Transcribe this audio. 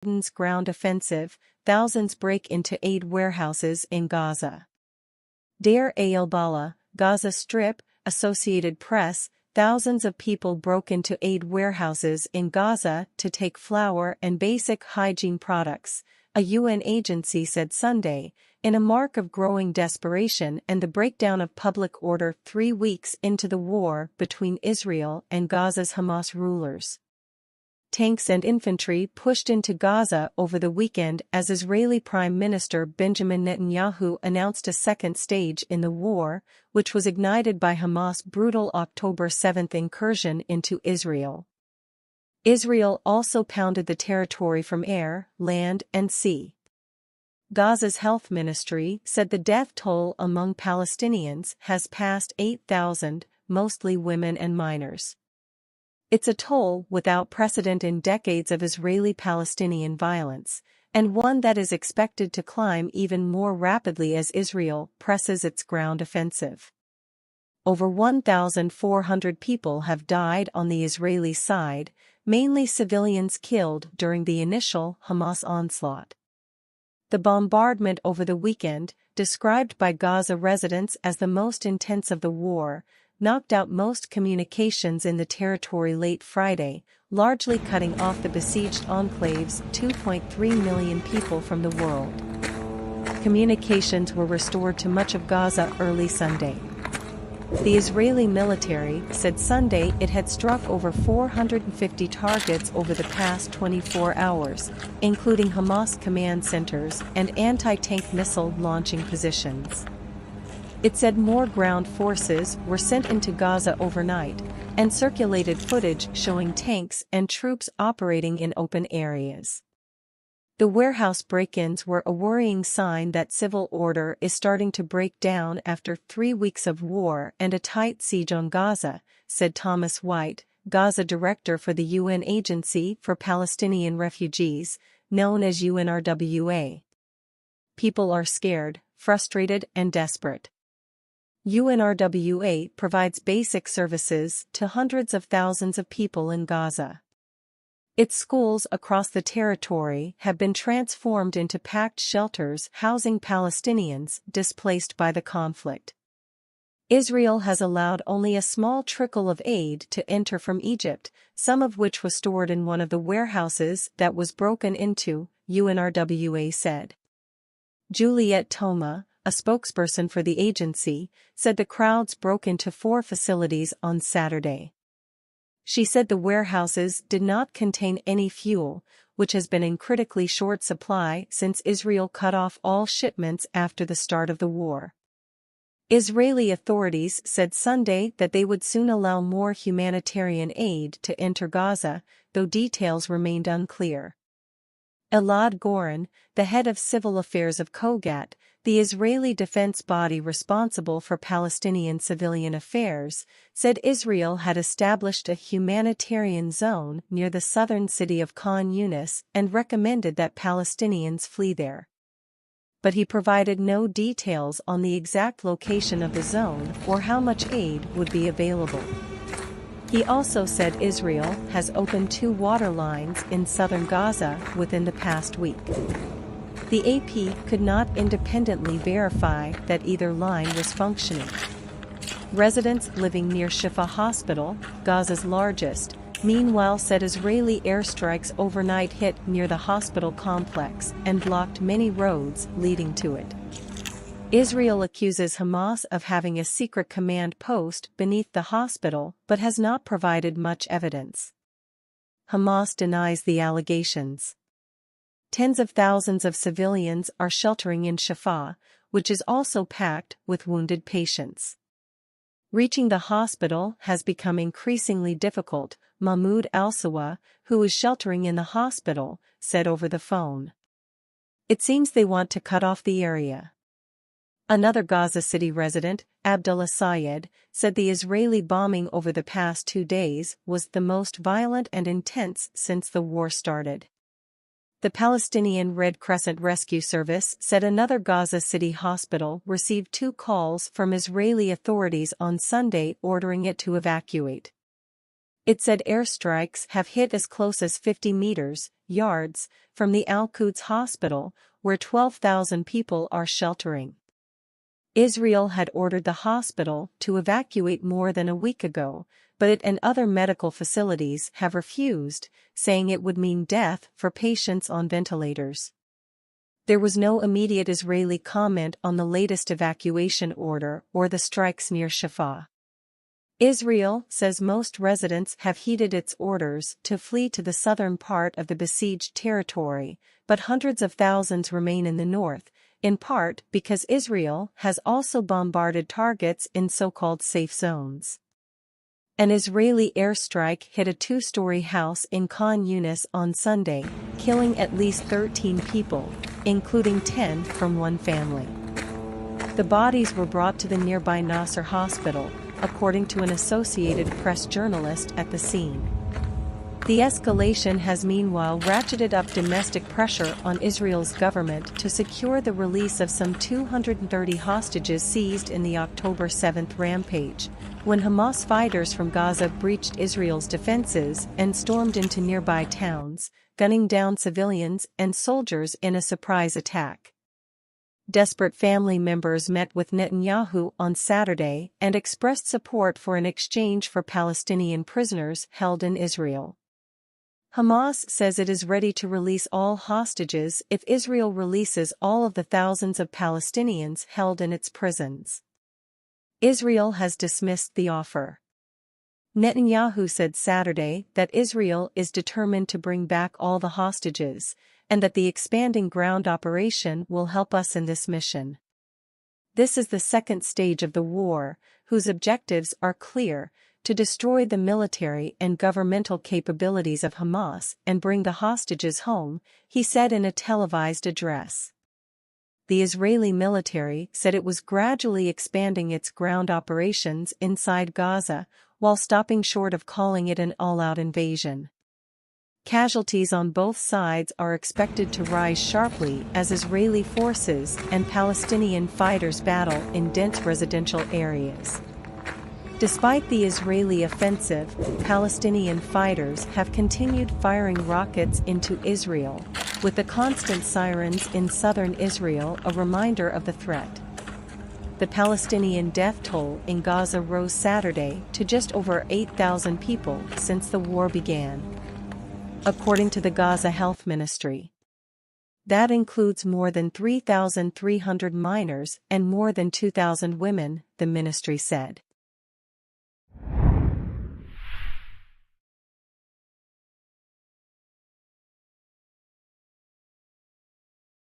Biden's ground offensive, thousands break into aid warehouses in Gaza. DEIR al-BALAH, Gaza Strip, Associated Press. Thousands of people broke into aid warehouses in Gaza to take flour and basic hygiene products, a UN agency said Sunday, in a mark of growing desperation and the breakdown of public order 3 weeks into the war between Israel and Gaza's Hamas rulers. Tanks and infantry pushed into Gaza over the weekend as Israeli Prime Minister Benjamin Netanyahu announced a second stage in the war, which was ignited by Hamas' brutal October 7 incursion into Israel. Israel also pounded the territory from air, land, and sea. Gaza's health ministry said the death toll among Palestinians has passed 8,000, mostly women and minors. It's a toll without precedent in decades of Israeli-Palestinian violence, and one that is expected to climb even more rapidly as Israel presses its ground offensive. Over 1,400 people have died on the Israeli side, mainly civilians killed during the initial Hamas onslaught. The bombardment over the weekend, described by Gaza residents as the most intense of the war, knocked out most communications in the territory late Friday, largely cutting off the besieged enclave's 2.3 million people from the world. Communications were restored to much of Gaza early Sunday. The Israeli military said Sunday it had struck over 450 targets over the past 24 hours, including Hamas command centers and anti-tank missile launching positions. It said more ground forces were sent into Gaza overnight, and circulated footage showing tanks and troops operating in open areas. The warehouse break-ins were a worrying sign that civil order is starting to break down after 3 weeks of war and a tight siege on Gaza, said Thomas White, Gaza director for the UN Agency for Palestinian Refugees, known as UNRWA. People are scared, frustrated, and desperate. UNRWA provides basic services to hundreds of thousands of people in Gaza. Its schools across the territory have been transformed into packed shelters housing Palestinians displaced by the conflict. Israel has allowed only a small trickle of aid to enter from Egypt, some of which was stored in one of the warehouses that was broken into, UNRWA said. Juliette Thoma, a spokesperson for the agency, said the crowds broke into 4 facilities on Saturday. She said the warehouses did not contain any fuel, which has been in critically short supply since Israel cut off all shipments after the start of the war. Israeli authorities said Sunday that they would soon allow more humanitarian aid to enter Gaza, though details remained unclear. Elad Goren, the head of civil affairs of Kogat, the Israeli defense body responsible for Palestinian civilian affairs, said Israel had established a humanitarian zone near the southern city of Khan Yunis and recommended that Palestinians flee there. But he provided no details on the exact location of the zone or how much aid would be available. He also said Israel has opened 2 water lines in southern Gaza within the past week. The AP could not independently verify that either line was functioning. Residents living near Shifa Hospital, Gaza's largest, meanwhile said Israeli airstrikes overnight hit near the hospital complex and blocked many roads leading to it. Israel accuses Hamas of having a secret command post beneath the hospital but has not provided much evidence. Hamas denies the allegations. Tens of thousands of civilians are sheltering in Shifa, which is also packed with wounded patients. Reaching the hospital has become increasingly difficult, Mahmoud Al-Sawa, who is sheltering in the hospital, said over the phone. It seems they want to cut off the area. Another Gaza City resident, Abdullah Sayed, said the Israeli bombing over the past 2 days was the most violent and intense since the war started. The Palestinian Red Crescent Rescue Service said another Gaza City hospital received 2 calls from Israeli authorities on Sunday ordering it to evacuate. It said airstrikes have hit as close as 50 meters, yards from the Al-Quds hospital, where 12,000 people are sheltering. Israel had ordered the hospital to evacuate more than a week ago, but it and other medical facilities have refused, saying it would mean death for patients on ventilators. There was no immediate Israeli comment on the latest evacuation order or the strikes near Rafah. Israel says most residents have heeded its orders to flee to the southern part of the besieged territory, but hundreds of thousands remain in the north, in part because Israel has also bombarded targets in so-called safe zones. An Israeli airstrike hit a two-story house in Khan Yunis on Sunday, killing at least 13 people, including 10 from one family. The bodies were brought to the nearby Nasser hospital, according to an Associated Press journalist at the scene. The escalation has meanwhile ratcheted up domestic pressure on Israel's government to secure the release of some 230 hostages seized in the October 7th rampage, when Hamas fighters from Gaza breached Israel's defenses and stormed into nearby towns, gunning down civilians and soldiers in a surprise attack. Desperate family members met with Netanyahu on Saturday and expressed support for an exchange for Palestinian prisoners held in Israel. Hamas says it is ready to release all hostages if Israel releases all of the thousands of Palestinians held in its prisons. Israel has dismissed the offer. Netanyahu said Saturday that Israel is determined to bring back all the hostages, and that the expanding ground operation will help us in this mission. This is the second stage of the war, whose objectives are clear: to destroy the military and governmental capabilities of Hamas and bring the hostages home, he said in a televised address. The Israeli military said it was gradually expanding its ground operations inside Gaza, while stopping short of calling it an all-out invasion. Casualties on both sides are expected to rise sharply as Israeli forces and Palestinian fighters battle in dense residential areas. Despite the Israeli offensive, Palestinian fighters have continued firing rockets into Israel, with the constant sirens in southern Israel a reminder of the threat. The Palestinian death toll in Gaza rose Saturday to just over 8,000 people since the war began, according to the Gaza Health Ministry. That includes more than 3,300 minors and more than 2,000 women, the ministry said.